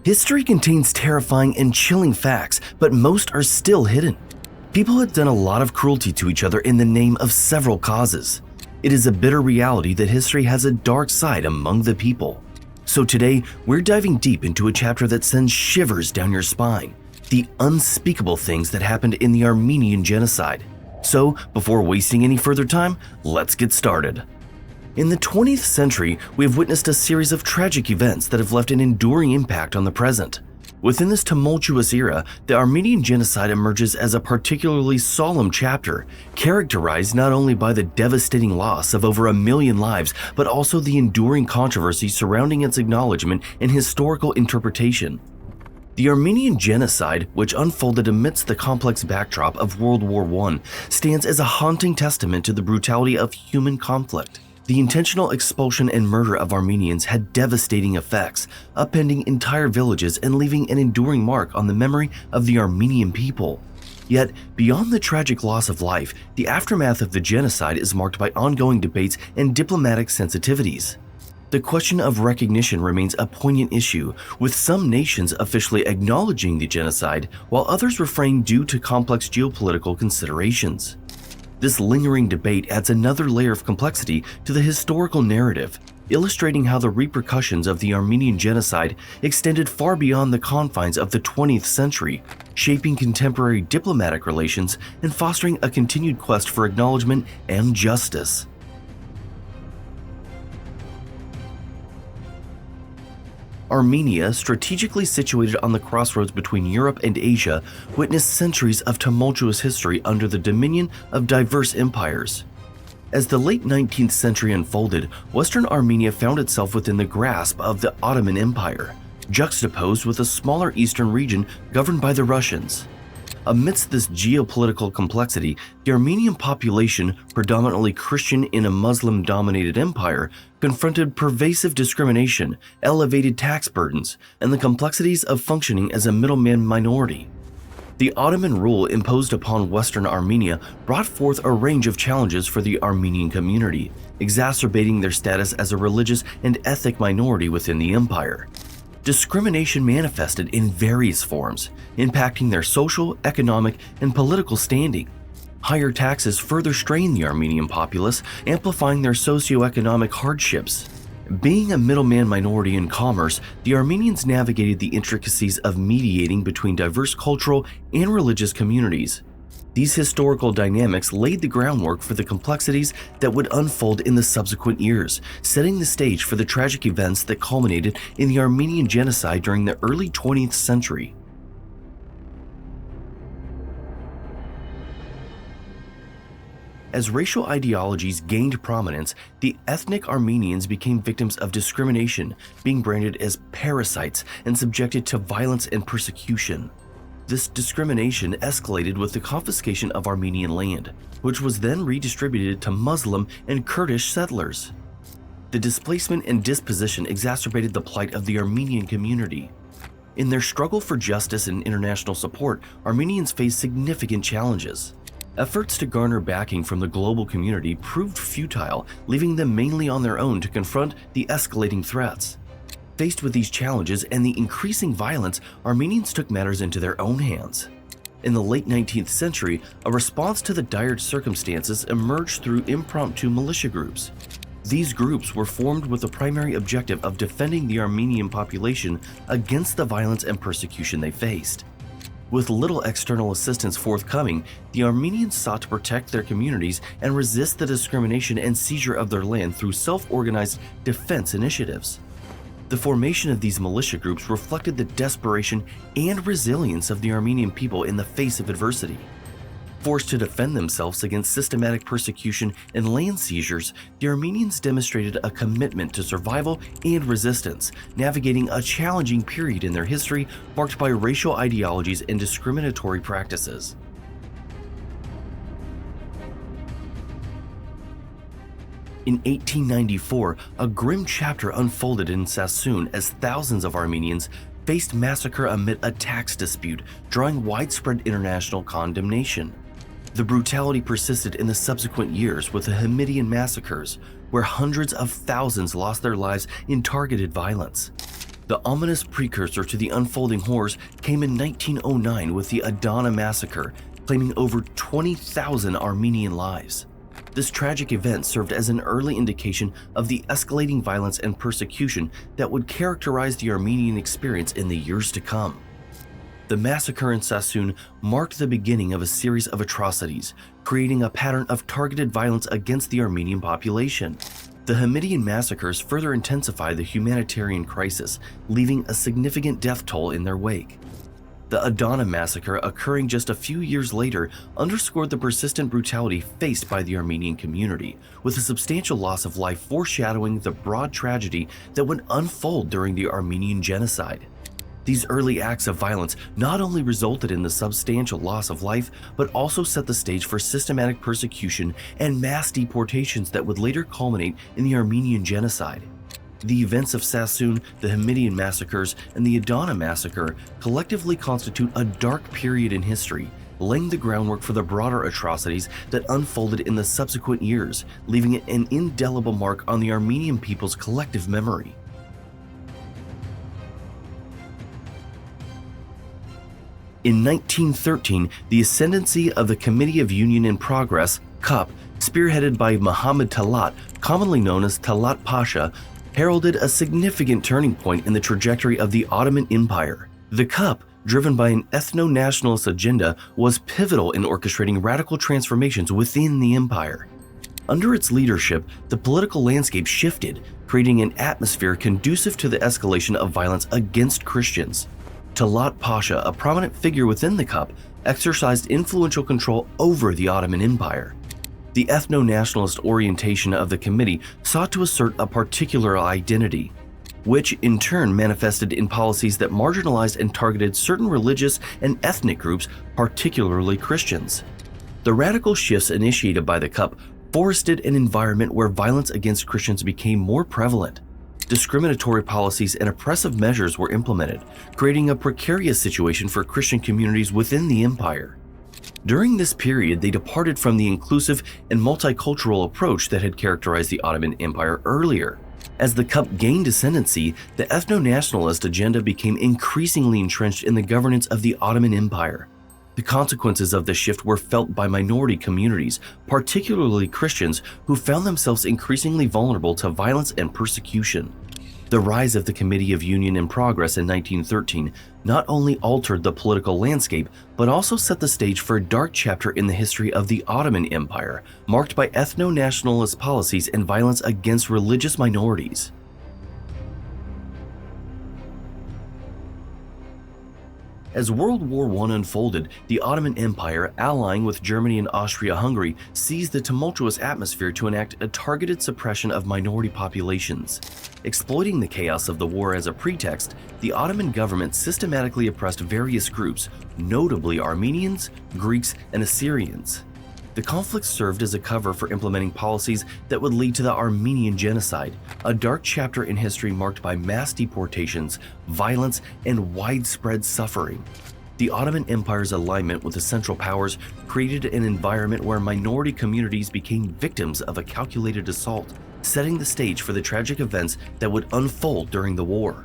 History contains terrifying and chilling facts, but most are still hidden. People have done a lot of cruelty to each other in the name of several causes. It is a bitter reality that history has a dark side among the people. So today, we're diving deep into a chapter that sends shivers down your spine, the unspeakable things that happened in the Armenian Genocide. So, before wasting any further time, let's get started. In the 20th century, we have witnessed a series of tragic events that have left an enduring impact on the present. Within this tumultuous era, the Armenian Genocide emerges as a particularly solemn chapter, characterized not only by the devastating loss of over 1 million lives, but also the enduring controversy surrounding its acknowledgement and historical interpretation. The Armenian Genocide, which unfolded amidst the complex backdrop of World War I, stands as a haunting testament to the brutality of human conflict. The intentional expulsion and murder of Armenians had devastating effects, upending entire villages and leaving an enduring mark on the memory of the Armenian people. Yet, beyond the tragic loss of life, the aftermath of the genocide is marked by ongoing debates and diplomatic sensitivities. The question of recognition remains a poignant issue, with some nations officially acknowledging the genocide, while others refrain due to complex geopolitical considerations. This lingering debate adds another layer of complexity to the historical narrative, illustrating how the repercussions of the Armenian Genocide extended far beyond the confines of the 20th century, shaping contemporary diplomatic relations and fostering a continued quest for acknowledgement and justice. Armenia, strategically situated on the crossroads between Europe and Asia, witnessed centuries of tumultuous history under the dominion of diverse empires. As the late 19th century unfolded, Western Armenia found itself within the grasp of the Ottoman Empire, juxtaposed with a smaller eastern region governed by the Russians. Amidst this geopolitical complexity, the Armenian population, predominantly Christian in a Muslim-dominated empire, confronted pervasive discrimination, elevated tax burdens, and the complexities of functioning as a middleman minority. The Ottoman rule imposed upon Western Armenia brought forth a range of challenges for the Armenian community, exacerbating their status as a religious and ethnic minority within the empire. Discrimination manifested in various forms, impacting their social, economic, and political standing. Higher taxes further strained the Armenian populace, amplifying their socioeconomic hardships. Being a middleman minority in commerce, the Armenians navigated the intricacies of mediating between diverse cultural and religious communities. These historical dynamics laid the groundwork for the complexities that would unfold in the subsequent years, setting the stage for the tragic events that culminated in the Armenian Genocide during the early 20th century. As racial ideologies gained prominence, the ethnic Armenians became victims of discrimination, being branded as parasites and subjected to violence and persecution. This discrimination escalated with the confiscation of Armenian land, which was then redistributed to Muslim and Kurdish settlers. The displacement and dispossession exacerbated the plight of the Armenian community. In their struggle for justice and international support, Armenians faced significant challenges. Efforts to garner backing from the global community proved futile, leaving them mainly on their own to confront the escalating threats. Faced with these challenges and the increasing violence, Armenians took matters into their own hands. In the late 19th century, a response to the dire circumstances emerged through impromptu militia groups. These groups were formed with the primary objective of defending the Armenian population against the violence and persecution they faced. With little external assistance forthcoming, the Armenians sought to protect their communities and resist the discrimination and seizure of their land through self-organized defense initiatives. The formation of these militia groups reflected the desperation and resilience of the Armenian people in the face of adversity. Forced to defend themselves against systematic persecution and land seizures, the Armenians demonstrated a commitment to survival and resistance, navigating a challenging period in their history marked by racial ideologies and discriminatory practices. In 1894, a grim chapter unfolded in Sassoon as thousands of Armenians faced massacre amid a tax dispute, drawing widespread international condemnation. The brutality persisted in the subsequent years with the Hamidian massacres, where hundreds of thousands lost their lives in targeted violence. The ominous precursor to the unfolding horrors came in 1909 with the Adana massacre, claiming over 20,000 Armenian lives. This tragic event served as an early indication of the escalating violence and persecution that would characterize the Armenian experience in the years to come. The massacre in Sassoon marked the beginning of a series of atrocities, creating a pattern of targeted violence against the Armenian population. The Hamidian massacres further intensified the humanitarian crisis, leaving a significant death toll in their wake. The Adana massacre, occurring just a few years later, underscored the persistent brutality faced by the Armenian community, with a substantial loss of life foreshadowing the broad tragedy that would unfold during the Armenian genocide. These early acts of violence not only resulted in the substantial loss of life, but also set the stage for systematic persecution and mass deportations that would later culminate in the Armenian genocide. The events of Sassoon, the Hamidian massacres, and the Adana massacre collectively constitute a dark period in history, laying the groundwork for the broader atrocities that unfolded in the subsequent years, leaving an indelible mark on the Armenian people's collective memory. In 1913, the ascendancy of the Committee of Union and Progress, CUP, spearheaded by Muhammad Talat, commonly known as Talat Pasha, heralded a significant turning point in the trajectory of the Ottoman Empire. The CUP, driven by an ethno-nationalist agenda, was pivotal in orchestrating radical transformations within the empire. Under its leadership, the political landscape shifted, creating an atmosphere conducive to the escalation of violence against Christians. Talat Pasha, a prominent figure within the CUP, exercised influential control over the Ottoman Empire. The ethno-nationalist orientation of the committee sought to assert a particular identity, which in turn manifested in policies that marginalized and targeted certain religious and ethnic groups, particularly Christians. The radical shifts initiated by the CUP forested an environment where violence against Christians became more prevalent. Discriminatory policies and oppressive measures were implemented, creating a precarious situation for Christian communities within the empire. During this period, they departed from the inclusive and multicultural approach that had characterized the Ottoman Empire earlier. As the CUP gained ascendancy, the ethno-nationalist agenda became increasingly entrenched in the governance of the Ottoman Empire. The consequences of this shift were felt by minority communities, particularly Christians, who found themselves increasingly vulnerable to violence and persecution. The rise of the Committee of Union and Progress in 1913 not only altered the political landscape, but also set the stage for a dark chapter in the history of the Ottoman Empire, marked by ethno-nationalist policies and violence against religious minorities. As World War I unfolded, the Ottoman Empire, allying with Germany and Austria-Hungary, seized the tumultuous atmosphere to enact a targeted suppression of minority populations. Exploiting the chaos of the war as a pretext, the Ottoman government systematically oppressed various groups, notably Armenians, Greeks, and Assyrians. The conflict served as a cover for implementing policies that would lead to the Armenian Genocide, a dark chapter in history marked by mass deportations, violence, and widespread suffering. The Ottoman Empire's alignment with the Central Powers created an environment where minority communities became victims of a calculated assault, setting the stage for the tragic events that would unfold during the war.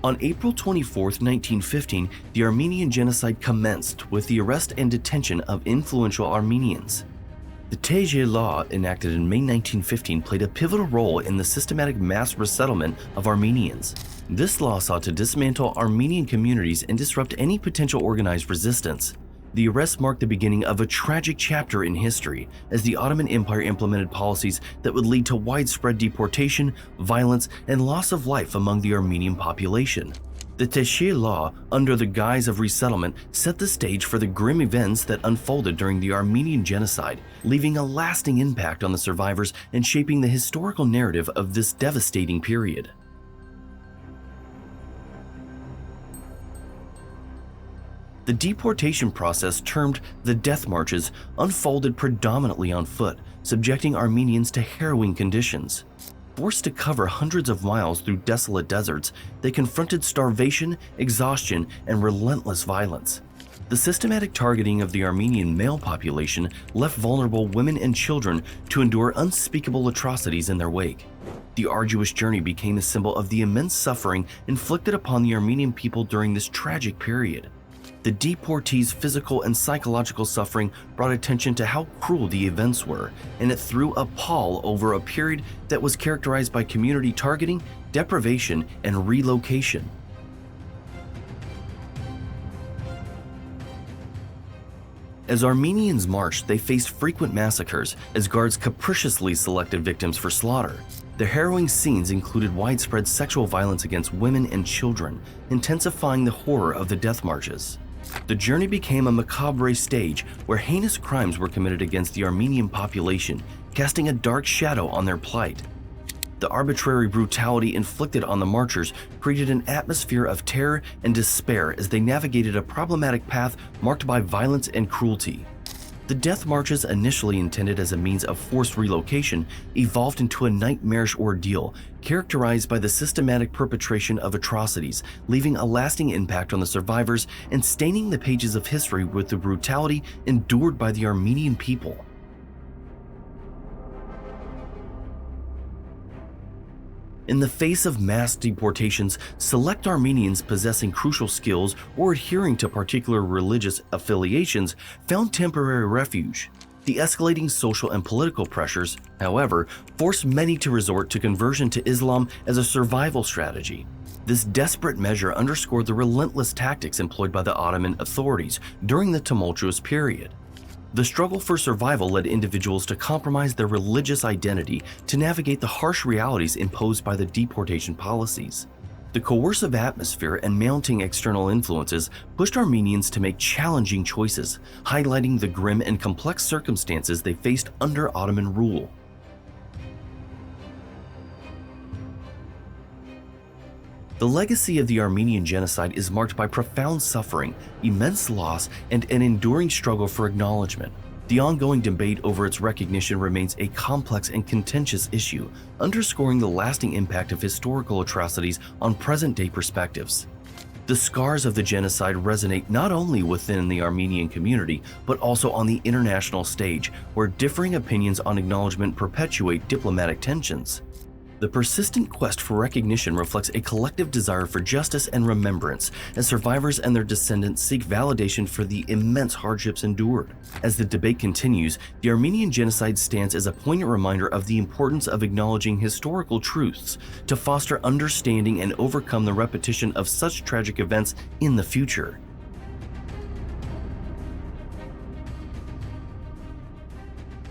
On April 24, 1915, the Armenian Genocide commenced with the arrest and detention of influential Armenians. The TG law, enacted in May 1915, played a pivotal role in the systematic mass resettlement of Armenians. This law sought to dismantle Armenian communities and disrupt any potential organized resistance. The arrest marked the beginning of a tragic chapter in history, as the Ottoman Empire implemented policies that would lead to widespread deportation, violence, and loss of life among the Armenian population. The TG law, under the guise of resettlement, set the stage for the grim events that unfolded during the Armenian Genocide, leaving a lasting impact on the survivors and shaping the historical narrative of this devastating period. The deportation process, termed the death marches, unfolded predominantly on foot, subjecting Armenians to harrowing conditions. Forced to cover hundreds of miles through desolate deserts, they confronted starvation, exhaustion, and relentless violence. The systematic targeting of the Armenian male population left vulnerable women and children to endure unspeakable atrocities in their wake. The arduous journey became a symbol of the immense suffering inflicted upon the Armenian people during this tragic period. The deportees' physical and psychological suffering brought attention to how cruel the events were, and it threw a pall over a period that was characterized by community targeting, deprivation, and relocation. As Armenians marched, they faced frequent massacres as guards capriciously selected victims for slaughter. The harrowing scenes included widespread sexual violence against women and children, intensifying the horror of the death marches. The journey became a macabre stage where heinous crimes were committed against the Armenian population, casting a dark shadow on their plight. The arbitrary brutality inflicted on the marchers created an atmosphere of terror and despair as they navigated a problematic path marked by violence and cruelty. The death marches, initially intended as a means of forced relocation, evolved into a nightmarish ordeal characterized by the systematic perpetration of atrocities, leaving a lasting impact on the survivors and staining the pages of history with the brutality endured by the Armenian people. In the face of mass deportations, select Armenians possessing crucial skills or adhering to particular religious affiliations found temporary refuge. The escalating social and political pressures, however, forced many to resort to conversion to Islam as a survival strategy. This desperate measure underscored the relentless tactics employed by the Ottoman authorities during the tumultuous period. The struggle for survival led individuals to compromise their religious identity to navigate the harsh realities imposed by the deportation policies. The coercive atmosphere and mounting external influences pushed Armenians to make challenging choices, highlighting the grim and complex circumstances they faced under Ottoman rule. The legacy of the Armenian genocide is marked by profound suffering, immense loss, and an enduring struggle for acknowledgement. The ongoing debate over its recognition remains a complex and contentious issue, underscoring the lasting impact of historical atrocities on present-day perspectives. The scars of the genocide resonate not only within the Armenian community, but also on the international stage, where differing opinions on acknowledgement perpetuate diplomatic tensions. The persistent quest for recognition reflects a collective desire for justice and remembrance, as survivors and their descendants seek validation for the immense hardships endured. As the debate continues, the Armenian genocide stands as a poignant reminder of the importance of acknowledging historical truths to foster understanding and overcome the repetition of such tragic events in the future.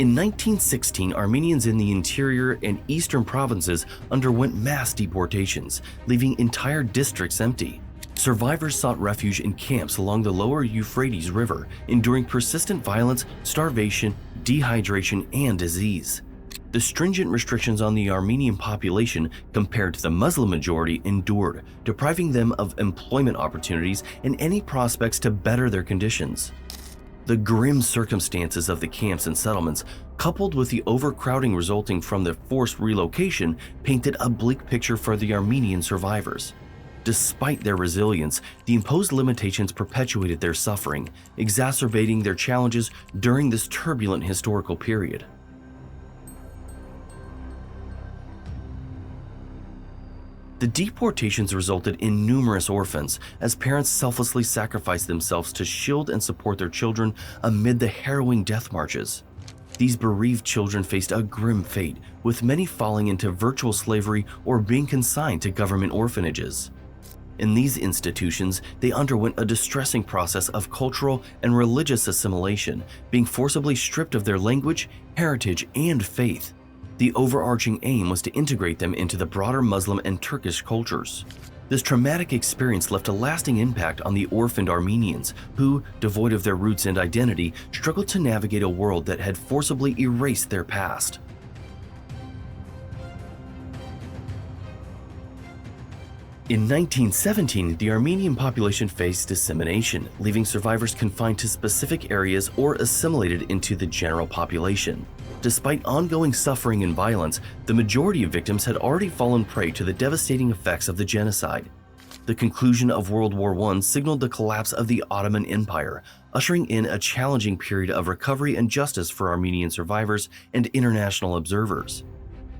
In 1916, Armenians in the interior and eastern provinces underwent mass deportations, leaving entire districts empty. Survivors sought refuge in camps along the lower Euphrates River, enduring persistent violence, starvation, dehydration, and disease. The stringent restrictions on the Armenian population compared to the Muslim majority endured, depriving them of employment opportunities and any prospects to better their conditions. The grim circumstances of the camps and settlements, coupled with the overcrowding resulting from the forced relocation, painted a bleak picture for the Armenian survivors. Despite their resilience, the imposed limitations perpetuated their suffering, exacerbating their challenges during this turbulent historical period. The deportations resulted in numerous orphans, as parents selflessly sacrificed themselves to shield and support their children amid the harrowing death marches. These bereaved children faced a grim fate, with many falling into virtual slavery or being consigned to government orphanages. In these institutions, they underwent a distressing process of cultural and religious assimilation, being forcibly stripped of their language, heritage, and faith. The overarching aim was to integrate them into the broader Muslim and Turkish cultures. This traumatic experience left a lasting impact on the orphaned Armenians, who, devoid of their roots and identity, struggled to navigate a world that had forcibly erased their past. In 1917, the Armenian population faced dissemination, leaving survivors confined to specific areas or assimilated into the general population. Despite ongoing suffering and violence, the majority of victims had already fallen prey to the devastating effects of the genocide. The The conclusion of World War I signaled the collapse of the Ottoman Empire, ushering in a challenging period of recovery and justice for Armenian survivors and international observers.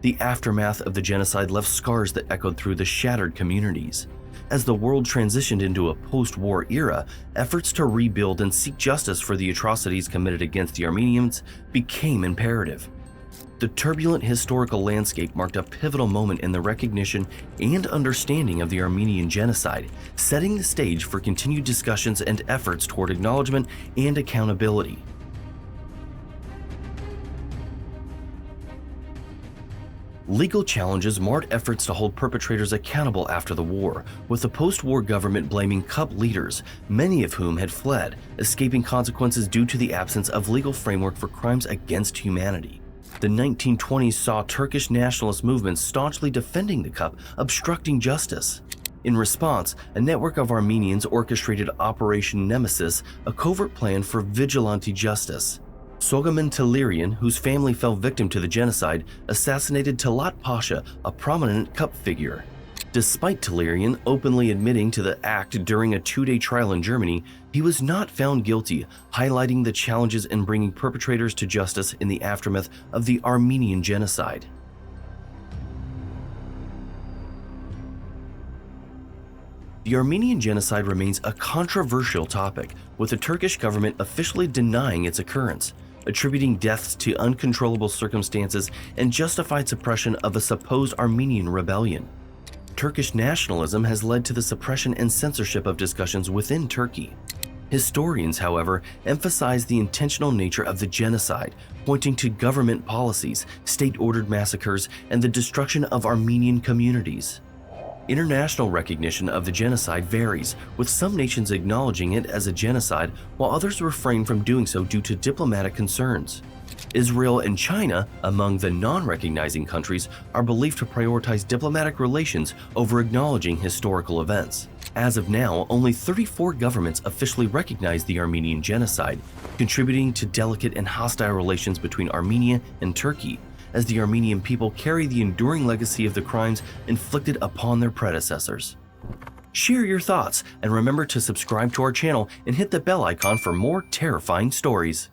The aftermath of the genocide left scars that echoed through the shattered communities. As the world transitioned into a post-war era, efforts to rebuild and seek justice for the atrocities committed against the Armenians became imperative. The turbulent historical landscape marked a pivotal moment in the recognition and understanding of the Armenian genocide, setting the stage for continued discussions and efforts toward acknowledgement and accountability. Legal challenges marred efforts to hold perpetrators accountable after the war, with the post-war government blaming CUP leaders, many of whom had fled, escaping consequences due to the absence of legal framework for crimes against humanity. The 1920s saw Turkish nationalist movements staunchly defending the CUP, obstructing justice. In response, a network of Armenians orchestrated Operation Nemesis, a covert plan for vigilante justice. Soghomon Tehlirian, whose family fell victim to the genocide, assassinated Talat Pasha, a prominent CUP figure. Despite Tehlirian openly admitting to the act during a 2-day trial in Germany, he was not found guilty, highlighting the challenges in bringing perpetrators to justice in the aftermath of the Armenian genocide. The Armenian genocide remains a controversial topic, with the Turkish government officially denying its occurrence, attributing deaths to uncontrollable circumstances and justified suppression of a supposed Armenian rebellion. Turkish nationalism has led to the suppression and censorship of discussions within Turkey. Historians, however, emphasize the intentional nature of the genocide, pointing to government policies, state-ordered massacres, and the destruction of Armenian communities. International recognition of the genocide varies, with some nations acknowledging it as a genocide while others refrain from doing so due to diplomatic concerns. Israel and China, among the non-recognizing countries, are believed to prioritize diplomatic relations over acknowledging historical events. As of now, only 34 governments officially recognize the Armenian genocide, contributing to delicate and hostile relations between Armenia and Turkey, as the Armenian people carry the enduring legacy of the crimes inflicted upon their predecessors. Share your thoughts, and remember to subscribe to our channel and hit the bell icon for more terrifying stories.